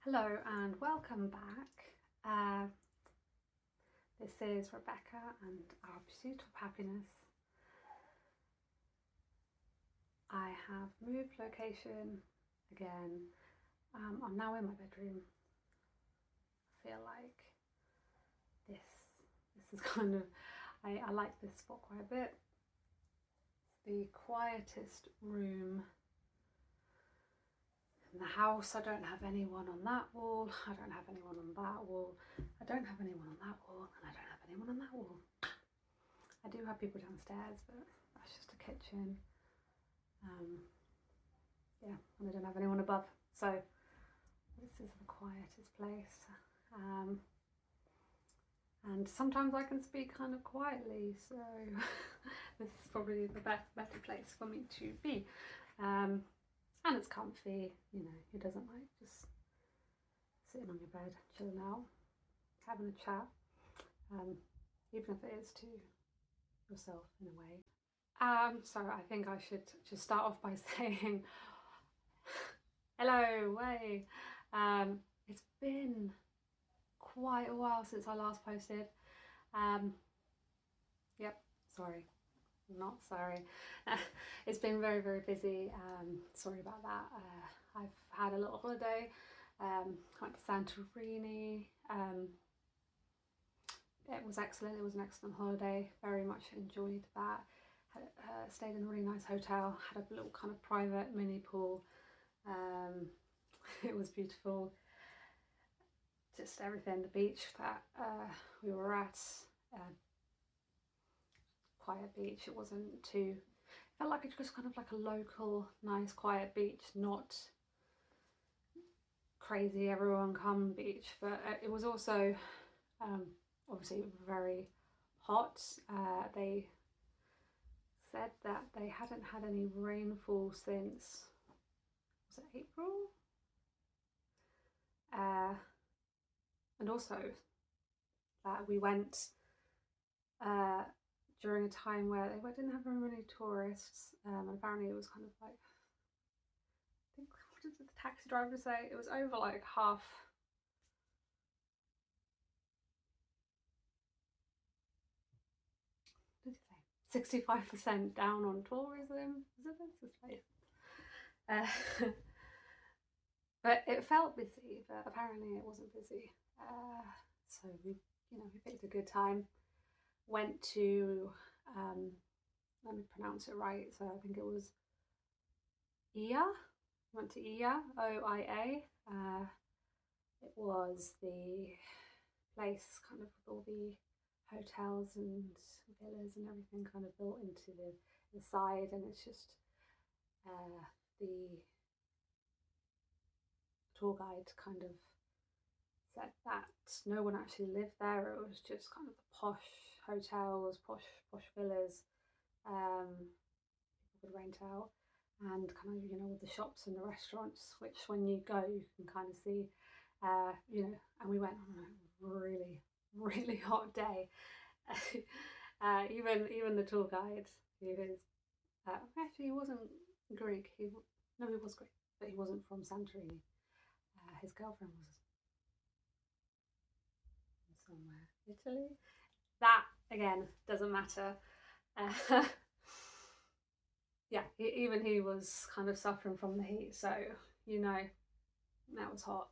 Hello and welcome back. This is Rebecca and our pursuit of happiness. I have moved location again. I'm now in my bedroom. I feel like this is kind of, I like this spot quite a bit. It's the quietest room in the house. I don't have anyone on that wall, I don't have anyone on that wall, I don't have anyone on that wall, and I don't have anyone on that wall. I do have people downstairs, but that's just a kitchen. Yeah, and I don't have anyone above, so this is the quietest place. And sometimes I can speak kind of quietly, so this is probably the better place for me to be. And it's comfy, you know, who doesn't like just sitting on your bed, chilling out, having a chat, even if it is to yourself in a way. So I think I should just start off by saying hello, way. It's been quite a while since I last posted. Yep, sorry. Not sorry. It's been very, very busy. Sorry about that. I've had a little holiday. Went to Santorini. It was excellent. It was an excellent holiday. Very much enjoyed that. Stayed in a really nice hotel. Had a little kind of private mini pool. It was beautiful. Just everything. The beach that we were at. Quiet beach. It wasn't too, felt like it was kind of like a local nice quiet beach, not crazy everyone come beach, but it was also obviously very hot. They said that they hadn't had any rainfall since, was it April? And also that we went during a time where they didn't have very many tourists, and apparently it was kind of like, I think, what did the taxi driver say? It was over like half. What did he say? 65% down on tourism. Is it this? But it felt busy, but apparently it wasn't busy. So we picked a good time. Went to, let me pronounce it right, so I think it was Oia. Went to Oia, Oia. It was the place kind of with all the hotels and villas and everything kind of built into the side, and it's just the tour guide kind of said that no one actually lived there. It was just kind of the posh hotels, posh villas, people could rent out, and kind of, all the shops and the restaurants, which when you go you can kind of see, and we went on a really, really hot day. Even the tour guide, who is actually, he wasn't Greek, he was Greek, but he wasn't from Santorini. His girlfriend was somewhere, Italy. That again doesn't matter. Yeah, even he was kind of suffering from the heat, so that was hot.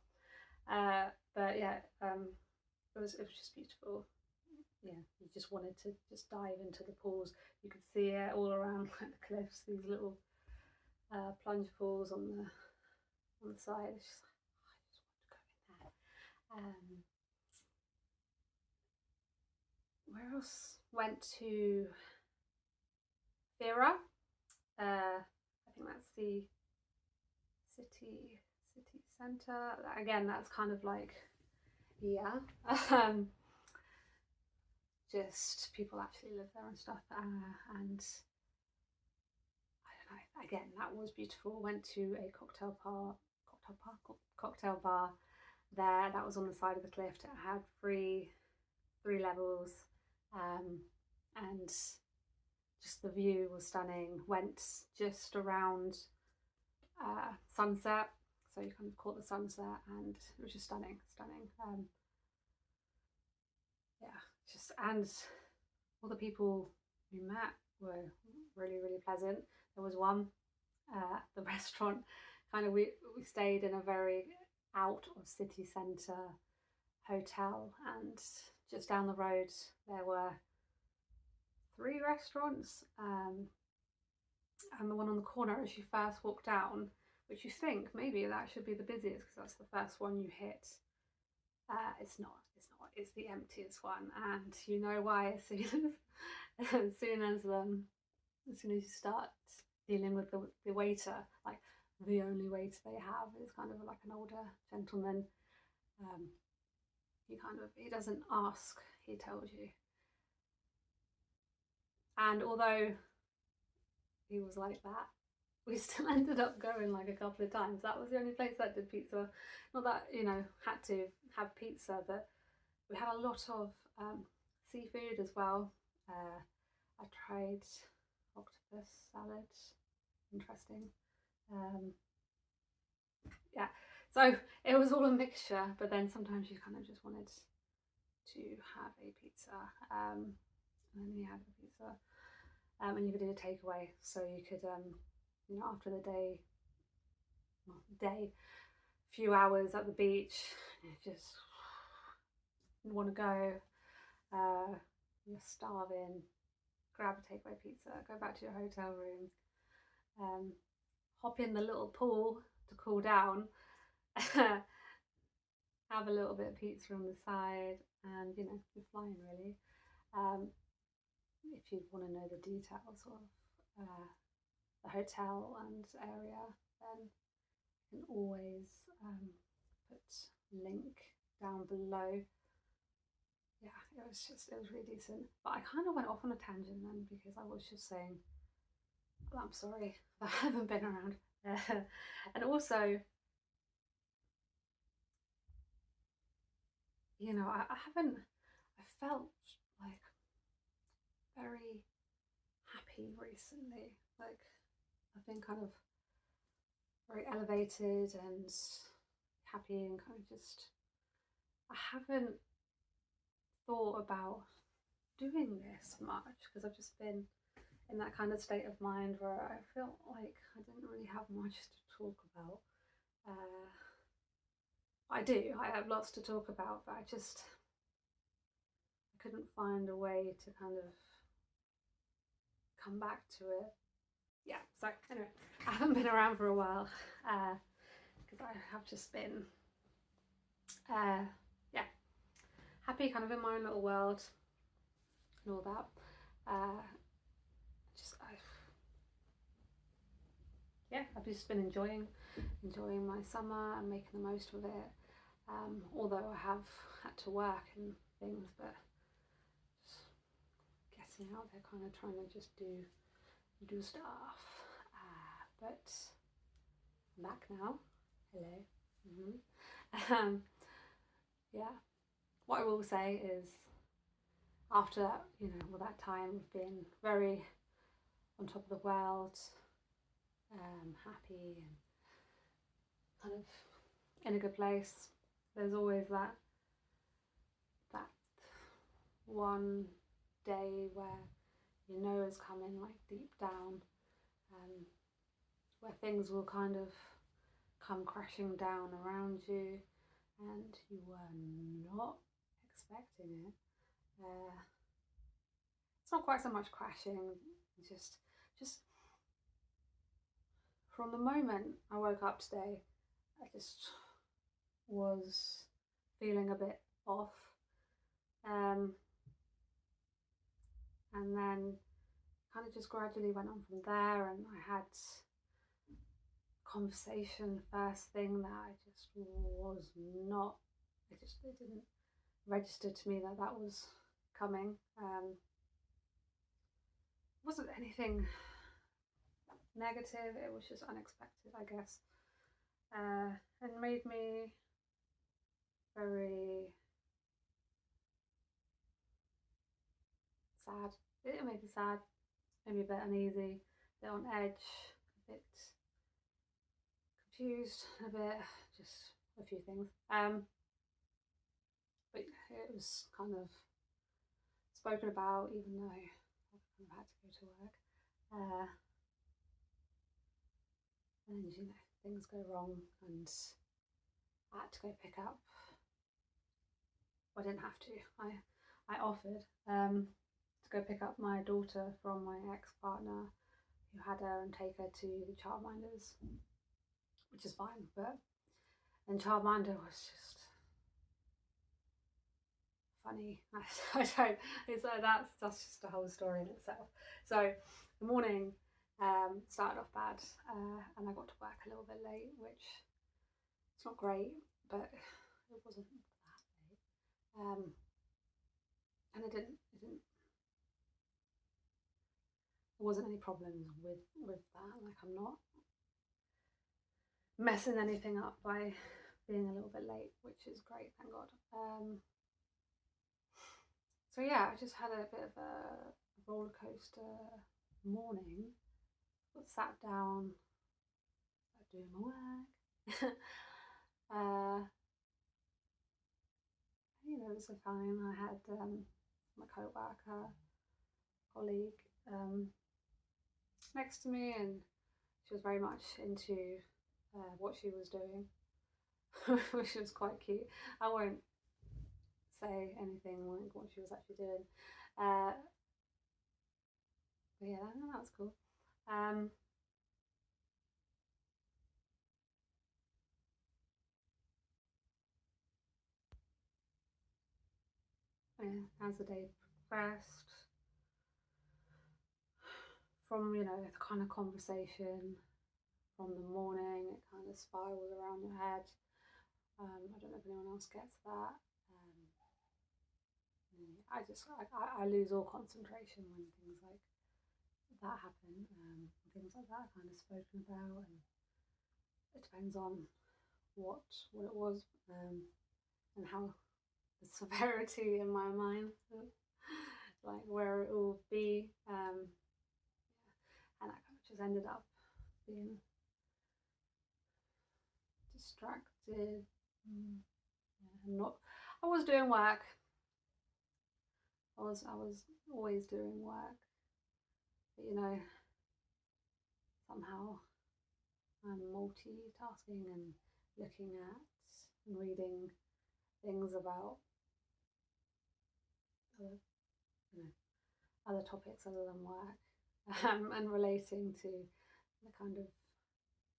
But yeah, it was just beautiful. Yeah, you just wanted to just dive into the pools. You could see it all around, like the cliffs, these little plunge pools on the side. It's just like, I just want to go in there. Where else? Went to Fira. I think that's the city centre. Again, that's kind of like, yeah. Just people actually live there and stuff. And I don't know. Again, that was beautiful. Went to a cocktail bar there. That was on the side of the cliff. It had three levels, and just the view was stunning. Went just around sunset, so you kind of caught the sunset, and it was just stunning. Yeah, just, and all the people we met were really, really pleasant. There was one, the restaurant, kind of, we stayed in a very out of city centre hotel, and just down the road there were 3 restaurants, and the one on the corner as you first walk down, which you think maybe that should be the busiest because that's the first one you hit. It's not. It's the emptiest one, and you know why as soon as you start dealing with the waiter, like the only waiter they have is kind of like an older gentleman. He doesn't ask, he tells you. And although he was like that, we still ended up going like a couple of times. That was the only place that did pizza. Not that, had to have pizza, but we had a lot of seafood as well. I tried octopus salad. Interesting. Yeah, so it was all a mixture, but then sometimes you kind of just wanted to have a pizza. And then we had a pizza. And you could do a takeaway, so you could, after the few hours at the beach, you just want to go, you're starving, grab a takeaway pizza, go back to your hotel room, hop in the little pool to cool down, have a little bit of pizza on the side, and you're flying really. If you want to know the details of the hotel and area, then you can always put link down below. Yeah, it was really decent. But I kind of went off on a tangent then, because I was just saying, well, I'm sorry I haven't been around. And also, I felt like very happy recently. Like, I've been kind of very elevated and happy, and kind of just, I haven't thought about doing this much because I've just been in that kind of state of mind where I felt like I didn't really have much to talk about. I have lots to talk about, but I couldn't find a way to kind of come back to it. Yeah, so anyway, I haven't been around for a while because I have just been happy, kind of in my own little world and all that. I've just been enjoying my summer and making the most of it. Although I have had to work and things, but just getting out there, kind of trying to just do stuff. But I'm back now. Hello. Yeah. What I will say is, after that, all that time of being very on top of the world, happy and kind of in a good place, there's always that one day where is coming, like deep down, where things will kind of come crashing down around you and you were not expecting it. It's not quite so much crashing, just from the moment I woke up today, I just was feeling a bit off. And then kind of just gradually went on from there, and I had conversation first thing that I just was not, it didn't register to me that was coming. It wasn't anything negative, it was just unexpected, I guess, and made me very sad. It made me sad, made me a bit uneasy, a bit on edge, a bit confused a bit, just a few things. But it was kind of spoken about, even though I kind of had to go to work. And you know, things go wrong, and I had to go pick up. Well, I didn't have to. I offered to go pick up my daughter from my ex-partner, who had her, and take her to the childminders, which is fine. But then childminder was just funny. I don't. It's like that's just a whole story in itself. So the morning started off bad, and I got to work a little bit late, which it's not great, but it wasn't that late. And there wasn't any problems with that. Like, I'm not messing anything up by being a little bit late, which is great, thank God. So yeah, I just had a bit of a roller coaster morning. Got sat down, started doing my work. You know, it was fine. I had my co-worker, colleague, next to me, and she was very much into what she was doing, which was quite cute. I won't say anything like what she was actually doing, but yeah, that was cool. Yeah, as the day progressed, from, you know, the kind of conversation from the morning, it kind of spirals around your head. I don't know if anyone else gets that. I lose all concentration when things like that happen. Things like that are kind of spoken about, and it depends on what it was, and how the severity in my mind, like where it will be, and that kind of just ended up being distracted. Not. I was doing work. I was always doing work, but you know, somehow I'm multitasking and looking at and reading things about other, you know, other topics other than work, and relating to the kind of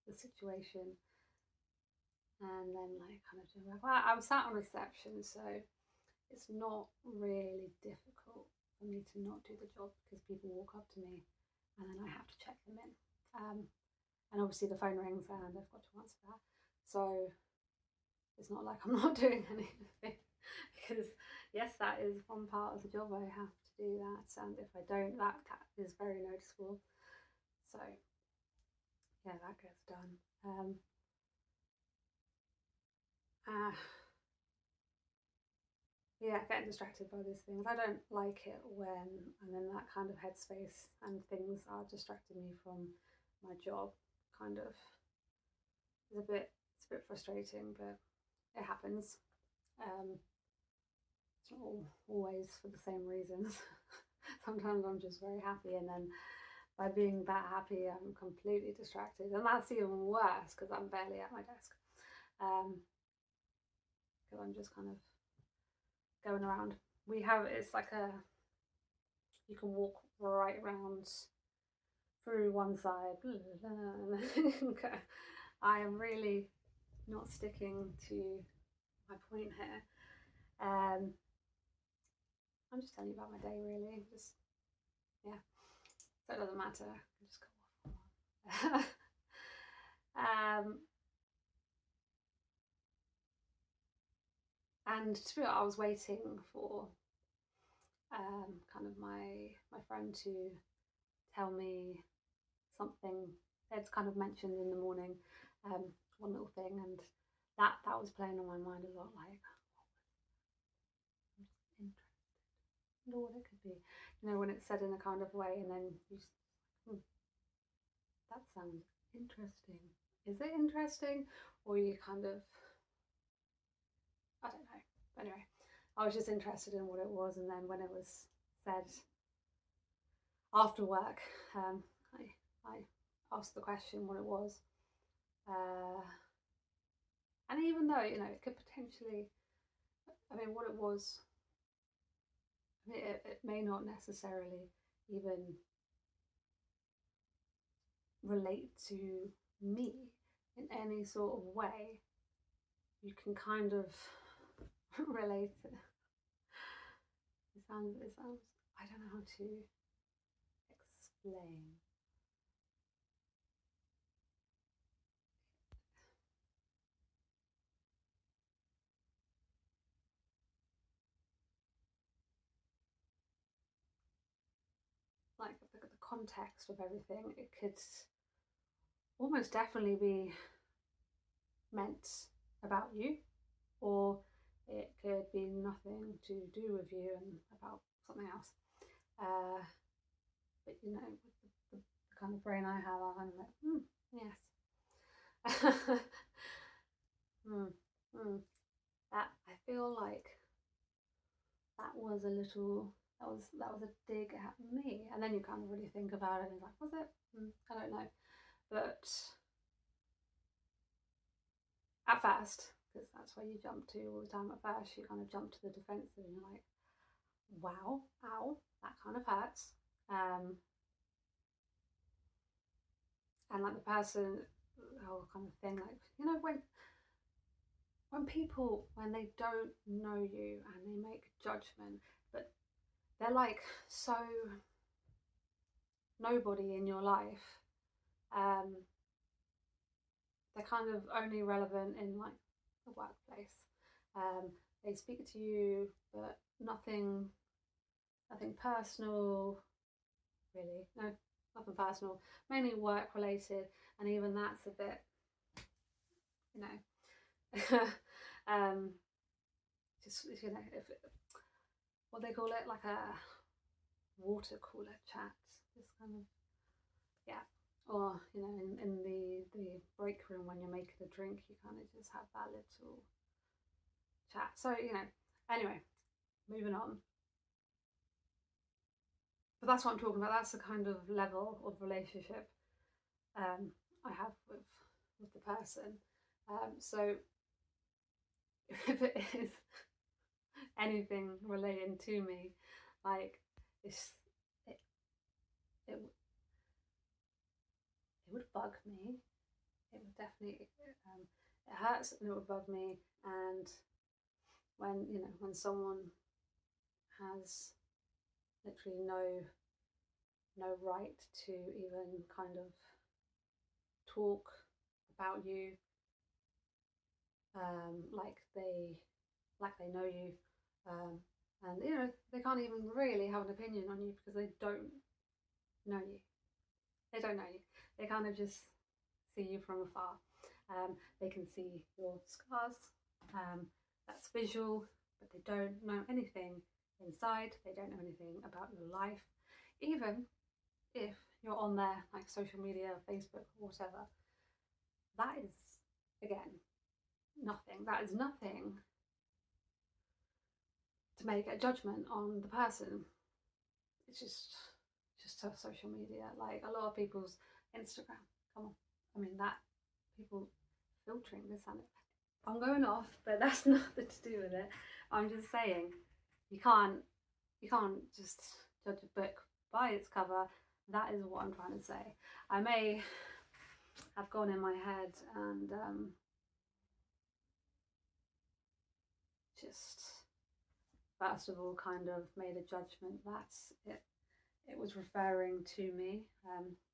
the situation, and then like kind of doing work. Well, I'm sat on reception, so it's not really difficult for me to not do the job, because people walk up to me and then I have to check them in. And obviously the phone rings and I've got to answer that. So it's not like I'm not doing anything, because yes, that is one part of the job. I have to do that, and if I don't, that is very noticeable. So yeah, that gets done. Yeah, getting distracted by these things. I don't like it when I'm in that kind of headspace and things are distracting me from my job. Kind of, it's a bit frustrating, but it happens. It's not always for the same reasons. Sometimes I'm just very happy, and then by being that happy, I'm completely distracted, and that's even worse because I'm barely at my desk. Because I'm just kind of going around. It's like you can walk right around through one side. I am really not sticking to my point here. I'm just telling you about my day, really. Just, yeah. So it doesn't matter. I can just go off. And to be honest, I was waiting for kind of my friend to tell me something. They'd kind of mentioned in the morning one little thing, and that was playing on my mind a lot. Like, interested. I wonder what it could be. You know, when it's said in a kind of way, and then you just, that sounds interesting. is it interesting, or you kind of, I don't know. But anyway, I was just interested in what it was, and then when it was said after work, I asked the question what it was, and even though it could potentially, I mean, what it was, I mean, it may not necessarily even relate to me in any sort of way. You can kind of relate it. It sounds, I don't know how to explain. Like the context of everything, it could almost definitely be meant about you, or it could be nothing to do with you and about something else. But with the kind of brain I have, I'm like, yes. That, I feel like that was a little, that was a dig at me. And then you kind of really think about it and it's like, was it? I don't know. But at first, because that's where you jump to all the time, at first you kind of jump to the defensive and you're like, wow, ow, that kind of hurts. And like the person, the whole kind of thing, like, when people, when they don't know you and they make a judgment, but they're like so nobody in your life, they're kind of only relevant in like the workplace. They speak to you, but nothing personal, really. No, nothing personal. Mainly work related, and even that's a bit, just if what they call it, like a water cooler chat, just kind of, yeah. Or in the break room when you're making a drink, you kind of just have that little chat. So anyway, moving on. But that's what I'm talking about. That's the kind of level of relationship I have with the person. So if it is anything relating to me, like it would bug me. It would definitely, it hurts and it would bug me. And when someone has literally no right to even kind of talk about you, like they know you, and they can't even really have an opinion on you because they don't know you. They don't know you. They kind of just see you from afar. They can see your scars. That's visual, but they don't know anything inside. They don't know anything about your life, even if you're on there, like social media, Facebook, whatever. That is, again, nothing. That is nothing to make a judgment on the person. It's just social media. Like a lot of people's Instagram. Come on, I mean that people filtering this and it. I'm going off, but that's nothing to do with it. I'm just saying you can't just judge a book by its cover. That is what I'm trying to say. I may have gone in my head and just first of all kind of made a judgment that it was referring to me.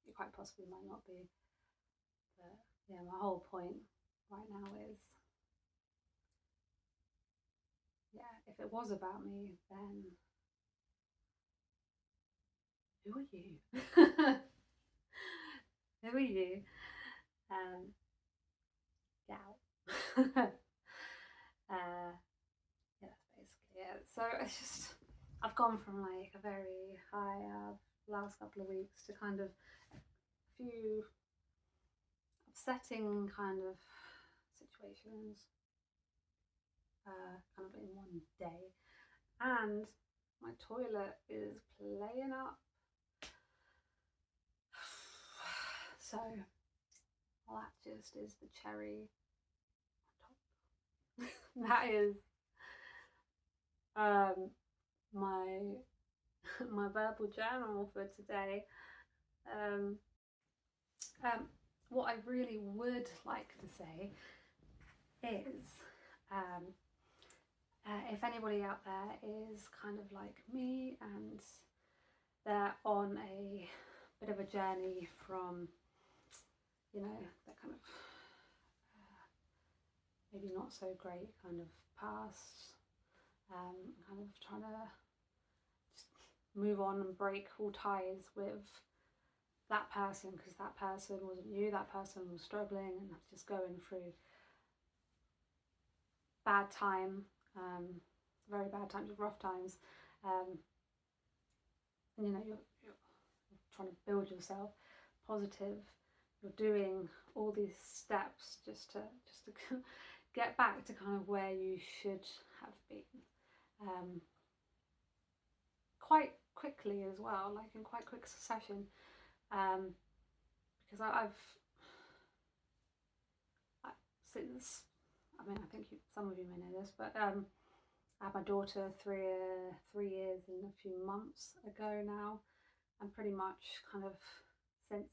It quite possibly might not be, but yeah, my whole point right now is, yeah, if it was about me, then who are you? Who are you? Yeah. Yeah, that's basically it. So it's just, I've gone from like a very high last couple of weeks to kind of a few upsetting kind of situations kind of in one day, and my toilet is playing up. So that just is the cherry on top. That is my my verbal journal for today. What I really would like to say is, if anybody out there is kind of like me and they're on a bit of a journey from, you know, that kind of maybe not so great kind of past, kind of trying to just move on and break all ties with that person, because that person wasn't you, that person was struggling and just going through bad time, very bad times, rough times, and you know, you're trying to build yourself positive, you're doing all these steps just to get back to kind of where you should have been, quite quickly as well, like in quite quick succession, because since, I mean, I think some of you may know this, but I had my daughter 3 years and a few months ago now, and pretty much kind of since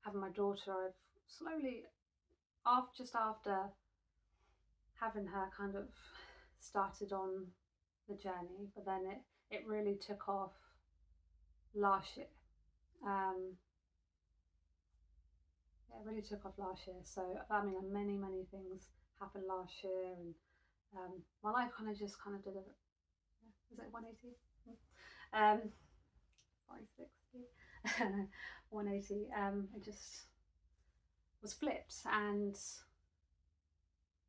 having my daughter, I've slowly, just after having her, kind of started on the journey, but then it really took off last year. It really took off last year. So I mean, many things happened last year, and my life kind of did a, is it 180? 360, 180. It just was flipped, and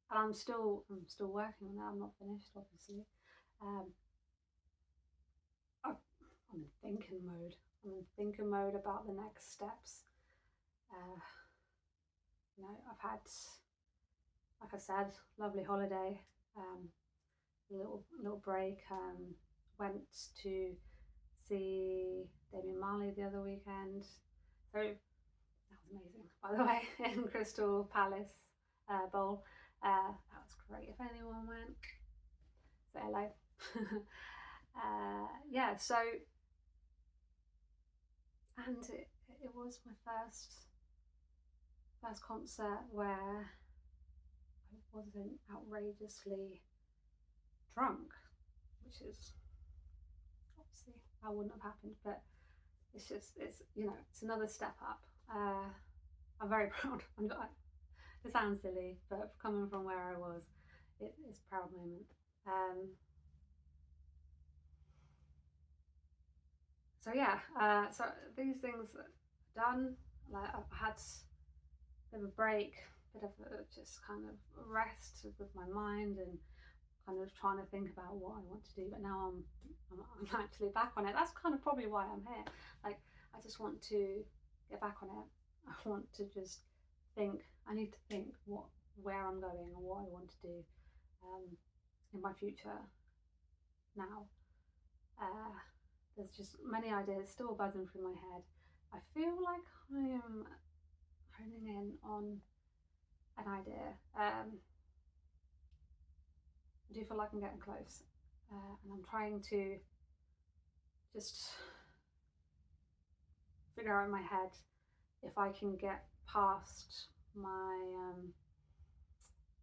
I'm still working on that. I'm not finished, obviously. I'm in thinking mode. I'm in thinking mode about the next steps. You know, I've had, like I said, lovely holiday, little break. Went to see Damian Marley the other weekend. So that was amazing, by the way, in Crystal Palace Bowl. That was great. If anyone went, say hello. Yeah, so, and it was my first concert where I wasn't outrageously drunk, which is obviously that wouldn't have happened, but it's you know, it's another step up. I'm very proud. It sounds silly, but coming from where I was, it's a proud moment. So yeah, so these things done. Like, I've had a bit of a break, bit of just kind of rest with my mind, and kind of trying to think about what I want to do. But now I'm actually back on it. That's kind of probably why I'm here. Like, I just want to get back on it. I want to just think. I need to think where I'm going and what I want to do in my future now. There's just many ideas still buzzing through my head. I feel like I am honing in on an idea. I do feel like I'm getting close, and I'm trying to just figure out in my head if I can get past my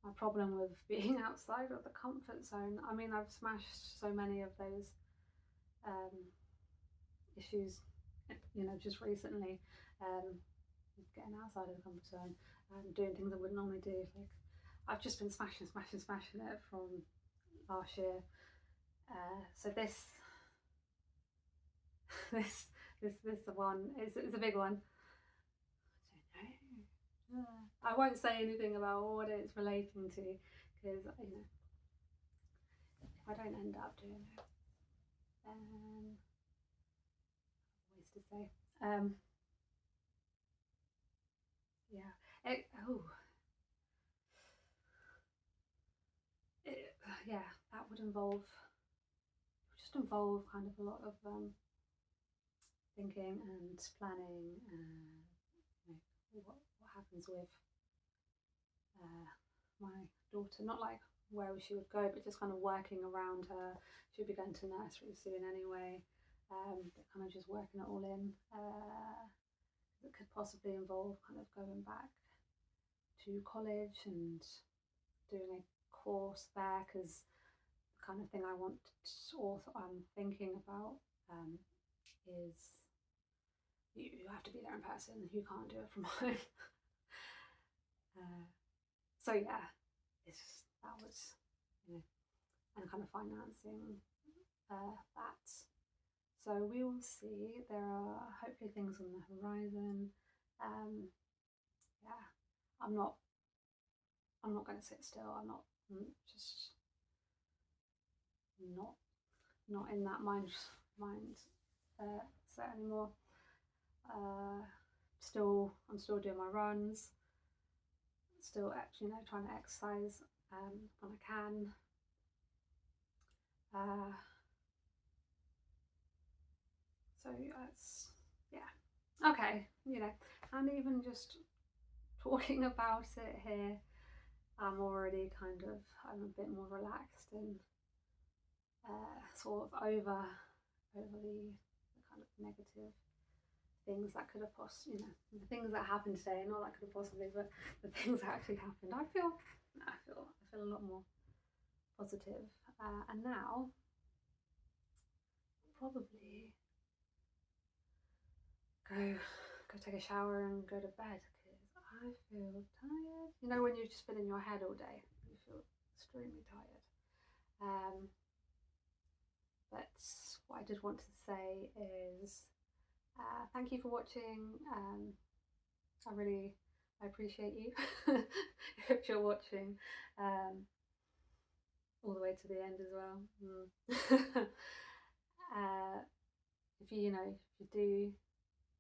my problem with being outside of the comfort zone. I mean, I've smashed so many of those issues, you know, just recently, getting outside of the comfort zone and doing things I wouldn't normally do. Like, I've just been smashing it from last year. So this one is a big one. I don't know. I won't say anything about what it's relating to, because, you know, if I don't end up doing it, then ways to say. Yeah. Yeah, that would involve kind of a lot of thinking and planning, and what happens with my daughter. Not like where she would go, but just kind of working around her. She'll be going to nursery soon anyway. But kind of just working it all in. It could possibly involve kind of going back to college and doing a course there, because the kind of thing I want, or I'm thinking about, is you have to be there in person. You can't do it from home. So yeah, that was, and kind of financing that. So we will see. There are hopefully things on the horizon. Yeah, I'm not going to sit still. I'm just not in that mind set anymore. I'm still doing my runs. Still actually, trying to exercise when I can. So it's, yeah, okay, and even just talking about it here, I'm already I'm a bit more relaxed and sort of over the kind of negative things that could have the things that happened today, not that could have possibly, but the things that actually happened. I feel a lot more positive, and now probably go take a shower and go to bed, because I feel tired. When you've just been in your head all day, you feel extremely tired. But what I did want to say is thank you for watching. I appreciate you if you're watching all the way to the end as well. If you do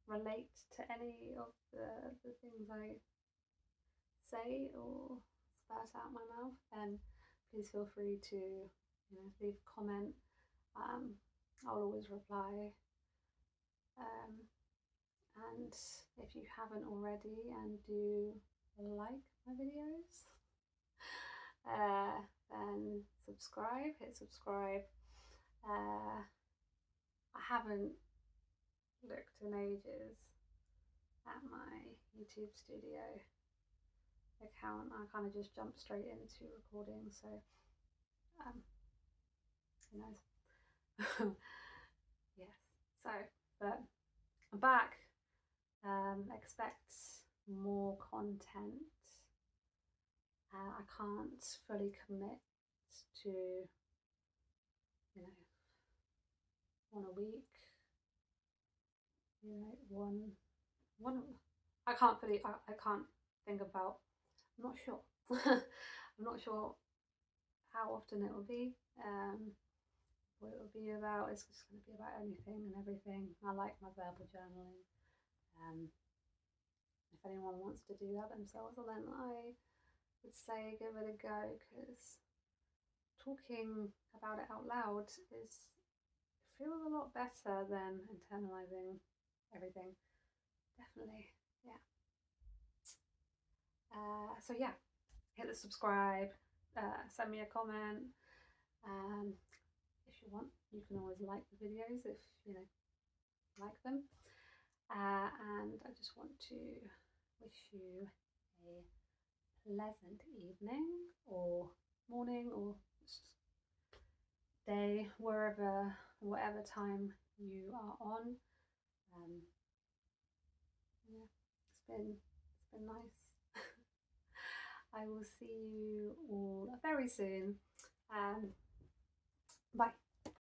relate to any of the things I say or spurt out my mouth, then please feel free to leave a comment. I'll always reply. And if you haven't already and do like my videos, then hit subscribe. I haven't looked in ages at my YouTube studio account. I kind of just jumped straight into recording, so who knows. Yes, so, but I'm back. Expect more content. I can't fully commit to one a week. One. I can't think about. I'm not sure. I'm not sure how often it will be. What it will be about. It's just going to be about anything and everything. I like my verbal journaling. If anyone wants to do that themselves, then I would say give it a go, because talking about it out loud feels a lot better than internalizing everything. Definitely, yeah. So yeah, hit the subscribe, send me a comment. If you want, you can always like the videos if you like them. And I just want to wish you a pleasant evening or morning or just day, whatever time you are on. Yeah, it's been nice. I will see you all very soon. Bye.